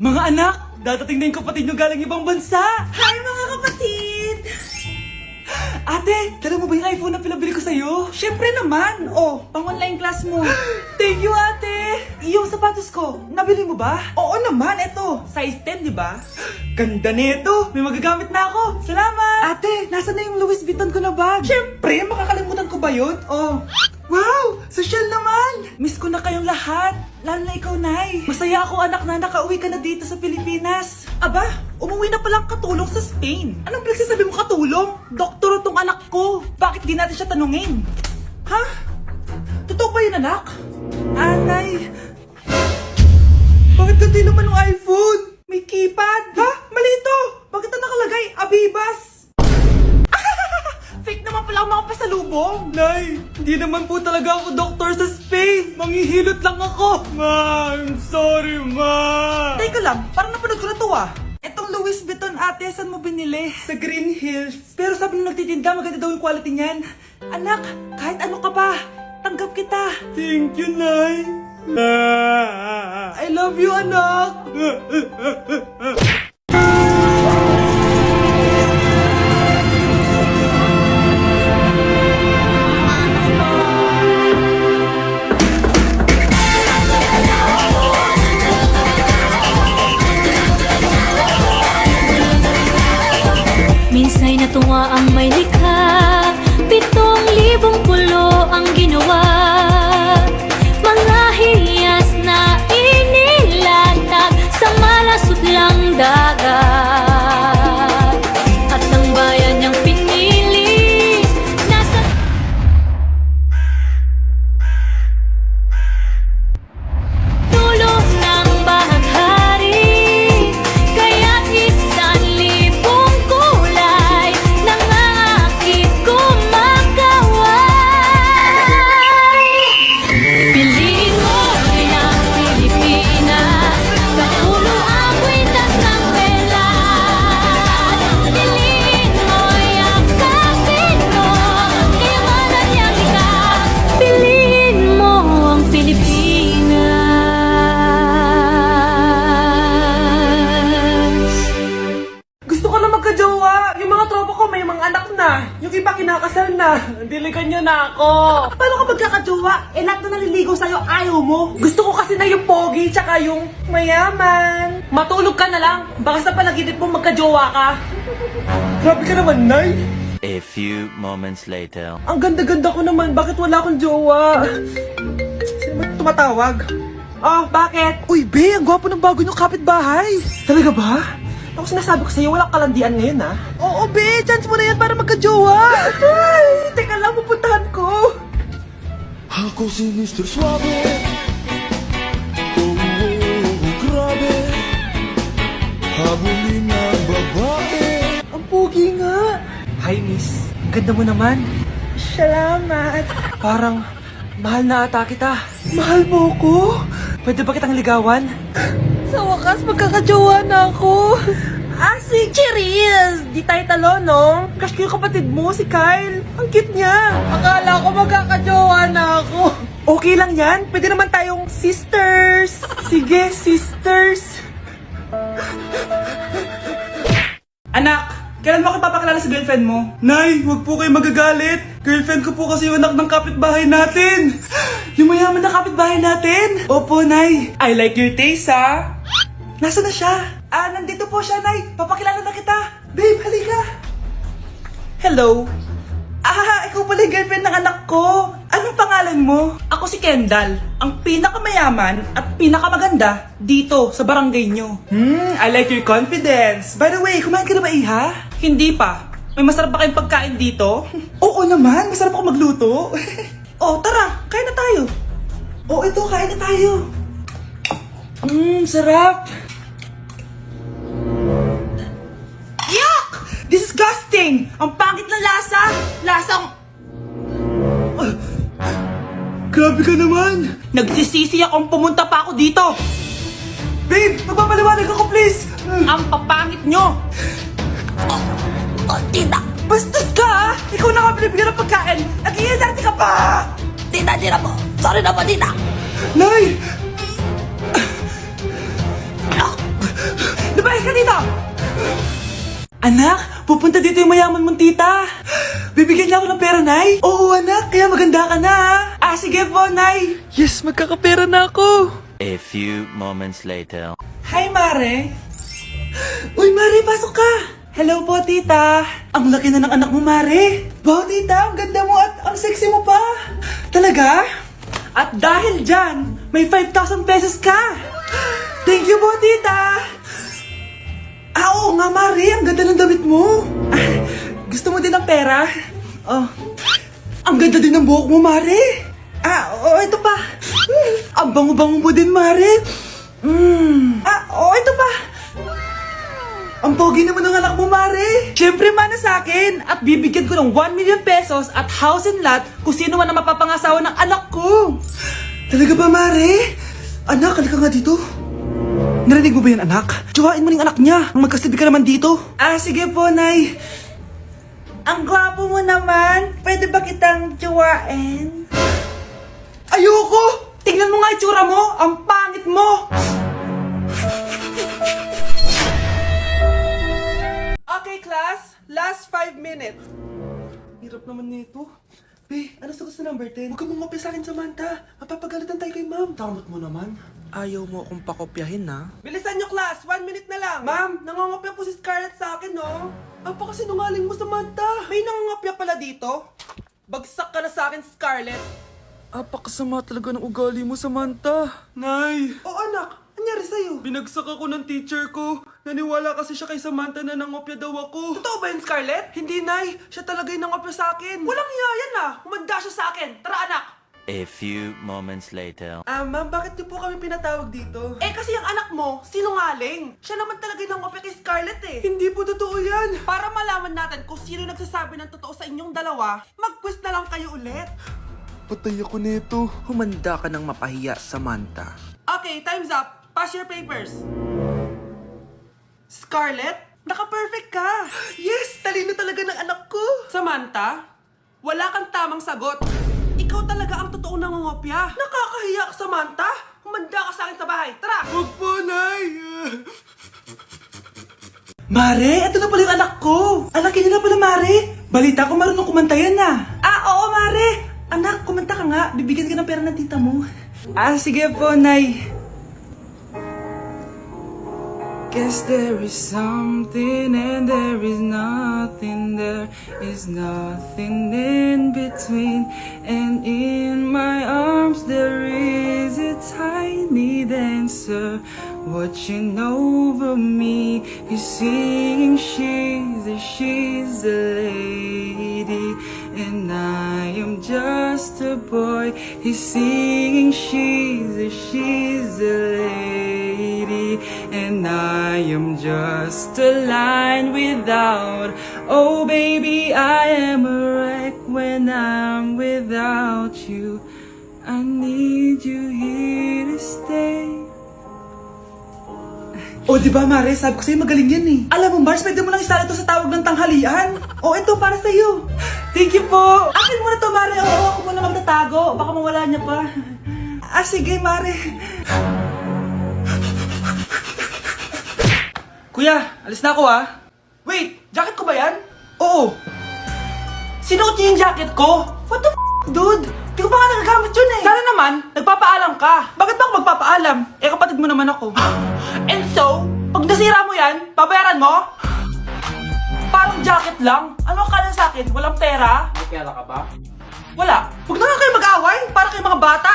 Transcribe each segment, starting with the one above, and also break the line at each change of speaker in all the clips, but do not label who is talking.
Mga anak, dadating na yung kapatid nyo galing ibang bansa.
Hi mga kapatid!
Ate, dala mo ba yung iPhone na pinabili ko sa'yo?
Syempre naman! Oh, pang-online class mo.
Thank you, ate! Yung sapatos ko, nabili mo ba?
Oo naman, eto. Size 10, di ba?
Ganda nito! May magagamit na ako! Salamat! Ate, nasa na yung Louis Vuitton ko na bag?
Syempre, makakalimutan ko ba yun? Oh.
Wow! Social naman! Miss ko na kayong lahat! Lalo na ikaw, Nay! Masaya ako, anak, na nakauwi ka na dito sa Pilipinas!
Aba, umuwi na palang katulong sa Spain. Anong pinagsasabi mo katulong? Doktor tong anak ko. Bakit di natin siya tanungin? Ha? Totoo ba yun, anak?
Nay! Bakit ganti naman ng iPhone?
May keypad. Ha? Mali ito. Bakit na nakalagay? Abibas. Fake naman pala ang mga pasalubong.
Nay, hindi naman po talaga ako doktor sa Spain. Manghihilot lang ako. Ma, I'm sorry, ma.
Teka lang, parang napanood ko na to ah. Etong Louis Vuitton ate, saan mo binili?
Sa Green Hills. Pero sabi nung nagtitinda, maganda daw yung quality niyan.
Anak, kahit ano ka pa, tanggap kita.
Thank you, Nay. I love you, anak.
Minsa'y natuwa ang may likha, 7,000 pulo ang ginawa. Mga hiyas na inilatag sa malasutlang dagat. At ang bayan niyang pinili, nasa dulo ng bahaghari. Kaya't 1,000 kulay nangangakit kumakaway. Piliin mo rin ang Pilipinas, kapulo ang kwintas ng pelas. Piliin mo yakapin mo, kayamanan niyang likas. Piliin mo ang Pilipinas.
Gusto ko na magka-jowa. Yung mga tropa ko may mga anak na. Yung iba kinakasal na. Diligan niyo na ako. Paano ka magkaka-jowa? Eh lahat na naliligaw sa'yo, ayaw mo. Gusto ko kasi na yung pogi tsaka yung mayaman. Matulog ka na lang. Baka sa panaginip mo magka-jowa ka.
Grabe ka naman, Nay.
A few moments later.
Ang ganda-ganda ko naman. Bakit wala akong jowa? Sino ba tumatawag? Oh, bakit?
Uy, Be, ang gwapo ng bago niyong kapitbahay.
Talaga ba? Ako sinasabi ko sa'yo, walang kalandian ngayon, ha?
Oo, Be, chance mo na yan para magka-jowa.
Ay, teka lang, pupuntahan ko.
Ako si Mr. Suave. Oh, grabe. Habulin ng babae.
Ang pugi nga.
Hi, Miss. Ganda mo naman.
Salamat.
Parang mahal na ata kita.
Mahal mo ko?
Pwede ba kitang ligawan?
Sa wakas, magkakajowa na ako. Si Cherise! Di tayo talo, no? Crush ko yung kapatid mo, si Kyle. Ang cute niya. Akala ko magkakajowa na ako. Okay lang yan. Pwede naman tayong sisters. Sige, sisters.
Anak, kailan mo ako papakilala sa girlfriend mo? Nay, wag po kayo magagalit. Girlfriend ko po kasi yung anak ng kapitbahay natin. Yung mayaman na kapitbahay natin. Opo, Nay. I like your taste, ha? Nasaan na siya?
Nandito po siya, Nay. Papakilala na kita.
Babe, halika.
Hello.
Ikaw pala yung girlfriend ng anak ko. Anong pangalan mo?
Ako si Kendall, ang pinakamayaman at pinakamaganda dito sa barangay nyo.
I like your confidence. By the way, kumain ka na ba, Iha?
Hindi pa. May masarap ba kayong pagkain dito?
Oo naman, masarap ako magluto.
Oh, tara, kain na tayo.
Oo, ito, kain na tayo. Sarap.
Yuck! Disgusting! Ang pangit na lasa! Lasang...
Grabe ka naman.
Nagsisisi akong pumunta pa ako dito!
Babe, magpapaliwanag ako, please.
Ang papangit nyo! Tita! Bastos ka ha! Ikaw na nga binibigyan ng pagkain! Nag-iinarte ka pa! Tita, po! Sorry na po, tita!
Nay! Anak, pupunta dito yung mayaman mong tita. Bibigyan niya ako ng pera, Nay. Oo, anak, kaya maganda ka na. Sige po, Nay. Yes, magkakapera na ako.
A few moments later.
Hi, Mare. Uy, Mare, pasok ka. Hello po, tita. Ang laki na ng anak mo, Mare. Wow, tita, ang ganda mo at ang sexy mo pa. Talaga? At dahil dyan, may 5,000 pesos ka. Thank you po, tita. Oo nga, Mare, ang ganda ng damit mo. Gusto mo din ng pera? Oh. Ang ganda din ng buhok mo, Mare. Ito pa. Ang bango-bango mo din, Mare. Ito pa. Ang pogi naman ng anak mo, Mare. Siyempre, mana sa akin. At bibigyan ko ng 1 million pesos at house and lot kung sino man ang mapapangasawa ng anak ko. Talaga ba, Mare? Anak, halika nga dito. Narinig mo ba yan, anak? Tsuhain mo ng anak niya. Ang magkasabi ka naman dito. Sige po, Nay. Ang gwapo mo naman. Pwede ba kitang tsuhain? Ayoko! Tingnan mo nga itsura mo. Ang pangit mo. Okay, class. Last 5 minutes. Hirap naman nito. Be, ano sagot sa number 10? Huwag ka mong sa akin, Samantha. Mapapagalitan tayo kay ma'am. Tamot mo naman. Ayaw mo akong pakopyahin, ha? Bilisan nyo, class! 1 minute na lang! Ma'am, nangangopya po si Scarlett sa akin, no? Apakasinungaling mo, Samantha! May nangangopya pala dito? Bagsak ka na sa akin, Scarlett! Apakasama talaga ng ugali mo, Samantha! Nay! Oo, anak! Anyari sa'yo? Binagsak ako ng teacher ko. Naniwala kasi siya kay Samantha na nangopya daw ako. Totoo ba yun, Scarlett? Hindi, Nay. Siya talaga yung nangopya sa akin. Walang iya yan, Humanda siya sa akin. Tara, anak!
A few moments later.
Ma'am, bakit niyo po kami pinatawag dito? Kasi ang anak mo, sinungaling. Siya naman talaga yung nangopya kay Scarlett, Hindi po totoo yan. Para malaman natin kung sino nagsasabi ng totoo sa inyong dalawa, mag-quiz na lang kayo ulit.
Patay ako nito.
Humanda ka ng mapahiya, Samantha.
Okay, time's up. Pass your papers. Scarlett, naka-perfect ka. Yes, talino talaga ng anak ko. Samantha, wala kang tamang sagot. Ikaw talaga ang totoong nangongopya. Nakakahiya ka, Samantha. Humanda ka sa akin sa bahay. Tara! Huwag po, Nay. Mare, ito na pala yung anak ko. Alaki niya na pala, Mare. Balita ko marunong kumanta yan, Oo, Mare. Anak, kumanta ka nga. Bibigyan ka ng pera ng tita mo. Sige po, Nay. Guess there is something and there is nothing. There is nothing in between. And in my arms there is a tiny dancer watching over me. He's singing, she's a lady, and I am just a boy. He's singing, she's a lady, and I am just a line without. Oh baby, I am a wreck when I'm without you. I need you here to stay. Di ba, Mare? Sabi ko sa'yo magaling yan, Alam mo, Mars, pwede mo lang isala ito sa tawag ng tanghalian. Ito, para sa'yo. Thank you po. Akin mo na to, Mare. Ako muna magtatago. Baka mawala niya pa. Sige, Mare. Kuya, alis na ako, Wait, jacket ko ba yan? Oo. Sinuot niyo yung jacket ko? What the dude? Di ko pa nga nagagamit yun, Sana naman, nagpapaalam ka. Bakit ba ako magpapaalam? Kapatid mo naman ako. And so, pag nasira mo yan, babayaran mo? Parang jacket lang. Ano ka na sa akin? Walang pera?
May pera ka ba?
Wala. Huwag na nga kayo mag-away. Para kayo mga bata,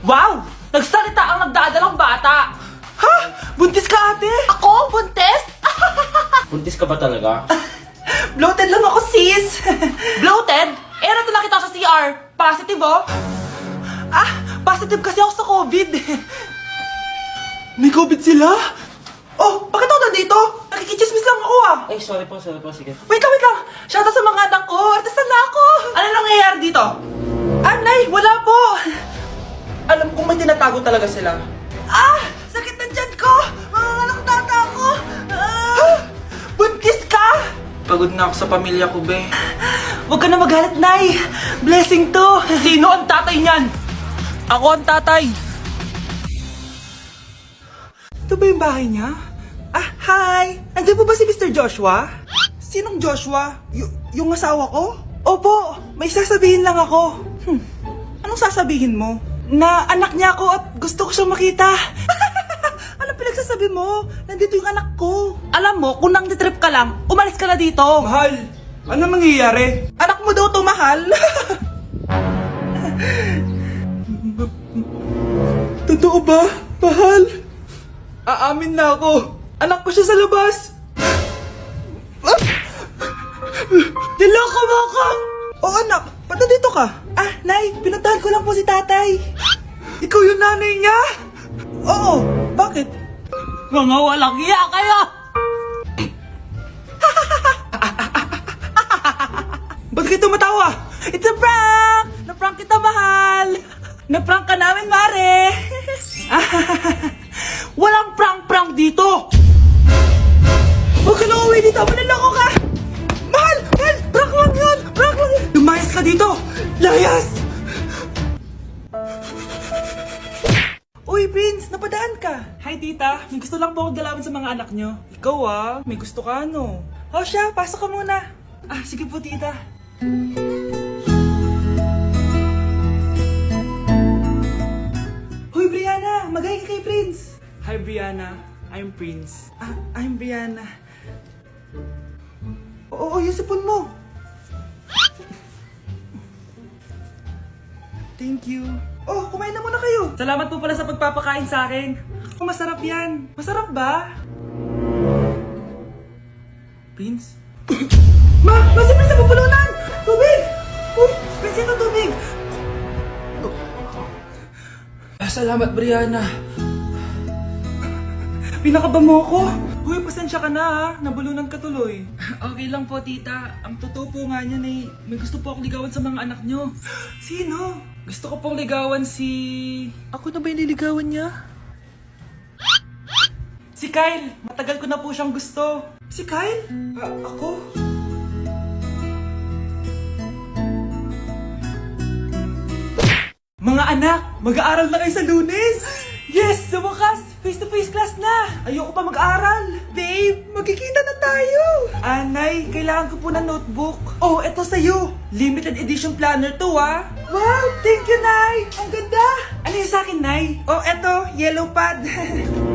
Wow! Nagsalita ang nagdadalang bata. Ha? Buntis ka, ate? Ako? Buntis?
Buntis ka ba talaga?
Bloated lang ako, sis. Bloated? Ano ito nakita ko sa CR? Positive, positive kasi ako sa COVID. May COVID sila? Bakit ako nandito? Nakikichismis lang ako,
Ay, sorry po, sige.
Wait lang. Shoutout sa mga anak ko. Artista na ako. Ano nangyayari dito? Nay, wala po. Alam kong may tinatago talaga sila. Sakit na dyan ko. Mga tata ko. Buntis ka?
Pagod na ako sa pamilya ko, be.
Huwag ka na magalit, Nay. Blessing to. Sino ang tatay niyan? Ako ang tatay. Ito ba yung bahay niya? Hi! Andiyan po ba si Mr. Joshua? Sinong Joshua? Yung asawa ko? Opo, may sasabihin lang ako. Anong sasabihin mo? Na anak niya ako at gusto ko siyang makita. Ano pinagsasabi mo? Nandito yung anak ko. Alam mo, kung nang trip ka lang, umalis ka na dito. Mahal, ano mangyayari? Anak mo daw to, mahal. Totoo ba, mahal? Aamin na ako. Anak ko siya sa labas. Niloko mo ako! Oo, anak. Ba't nandito ka? Ah, Nay, pinuntahan ko lang po si tatay. Ikaw yung nanay niya? Oo, bakit?
Mga walang iya kayo!
Ba't kayo tumatawa? It's a prank! Na-prank kita, mahal! Na-prank ka namin, Mare! Walang prank-prank dito! Huwag ka na uwi dito! Manaloko ka! Mahal! Mahal! Prank lang yun! Prank lang yun! Lumayas ka dito! Layas! Uy, Prince! Napadaan ka! Hi, tita! May gusto lang po akong dalawin sa mga anak nyo. Ikaw may gusto ka, no? O siya, pasok ka muna. Ah, sige po, tita. Hoy, Brianna! Magay ka kay Prince! Hi, Brianna. I'm Prince. Ah, I'm Brianna. Oo, yung sipon mo. Thank you. Oh, kumain na muna kayo. Salamat po pala sa pagpapakain sa akin. Oh, masarap yan. Masarap ba? Prince? Ma, si Prince na pupulunan! Tubig! Uy, Prince, ito tubig! Salamat, Brianna. Pinakaba mo ako. Uy, pasensya ka na ha. Nabulunan ka tuloy. Okay lang po, tita. Ang totoo po nga niyan ay may gusto po akong ligawan sa mga anak nyo. Sino? Gusto ko pong ligawan si... Ako na ba yung niligawan niya? Si Kyle. Matagal ko na po siyang gusto. Si Kyle? Ako? Mga anak, mag-aaral na kayo sa Lunes! Yes! Sa wakas! Face-to-face class na! Ayoko pa mag-aaral! Babe, magkikita na tayo! Anay, kailangan ko po ng notebook. Oh, eto sa'yo! Limited edition planner to, ah! Wow! Thank you, Nay! Ang ganda! Ano yung sa'kin, Nay? Oh, eto, yellow pad.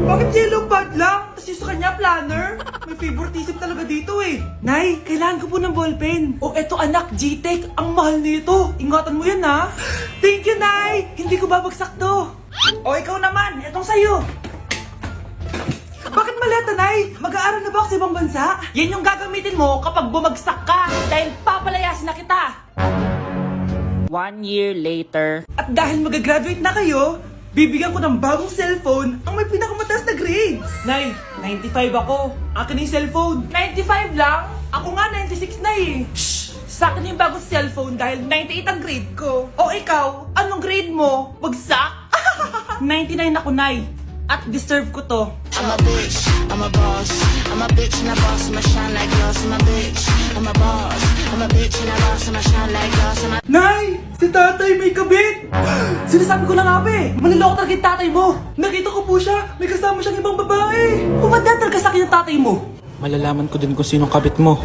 Bakit yellow pad lang? Tapos yung sa kanya, planner? May favoritism talaga dito eh. Nay, kailangan ko po ng ballpen. Oh, eto anak, G-Tech. Ang mahal nito. Ingatan mo yan, ha? Thank you, Nay! Hindi ko babagsak to. O, ikaw naman. Etong sa'yo. Bakit maleta, Nay? Mag-aaral na ba ako sa ibang bansa? Yan yung gagamitin mo kapag bumagsak ka. Dahil papalayasin na kita.
1 year later.
At dahil mag-graduate na kayo, bibigyan ko ng bagong cellphone ang may pinakamataas na grades. Nay, 95 ako. Akin yung cellphone. 95 lang? Ako nga 96 na eh. Shh! Sa akin yung bagong cellphone dahil 98 ang grade ko. O ikaw, anong grade mo? Bagsak? 99 ako, Nay. At deserve ko to.
I'm a bitch, I'm a boss. I'm a bitch and a boss, I'ma shine like glass. I'm a bitch, I'm a boss. I'm a bitch and a boss, I'ma shine like glass. I'm a
Nay! Si tatay may kabit! Sinasabi ko na nga ba eh! Maniloko talaga yung tatay mo! Nakita ko po siya! May kasama siyang ibang babae! Umanda talaga sa akin yung tatay mo!
Malalaman ko din kung sinong kabit mo.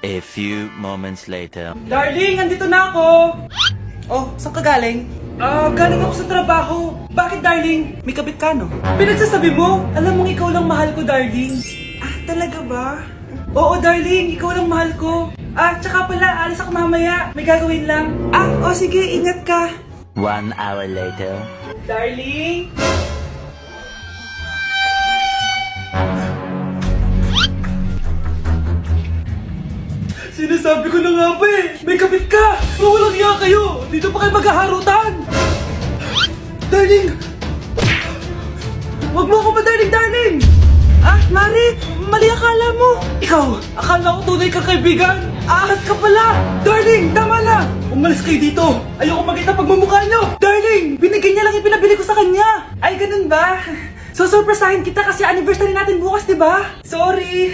A few moments later.
Darling, andito na ako! Oh, saan ka galing? Galing ako sa trabaho. Bakit, darling? May kabit ka, no? Pinagsasabi mo? Alam mong ikaw lang mahal ko, darling. Ah, talaga ba? Oo, darling. Ikaw lang mahal ko. Ah, tsaka pala, alis ako mamaya. May gagawin lang. Ah, oh, sige. Ingat ka.
1 hour later.
Darling? Sinasabi ko na nga ba eh! May kabit ka! Mawalang iya kayo! Dito pa kayo maghaharutan! Darling! Huwag mo ako ma-darling, darling! Ah, Mari! Mali akala mo! Ikaw! Akala ko tunay kang kaibigan! Ahas ka pala! Darling! Tama na! Umalis kayo dito! Ayoko makita pagmumukha nyo! Darling! Binigay niya lang yung pinabili ko sa kanya! Ay, ganun ba? So, surpresahin kita kasi anniversary natin bukas, di ba? Sorry!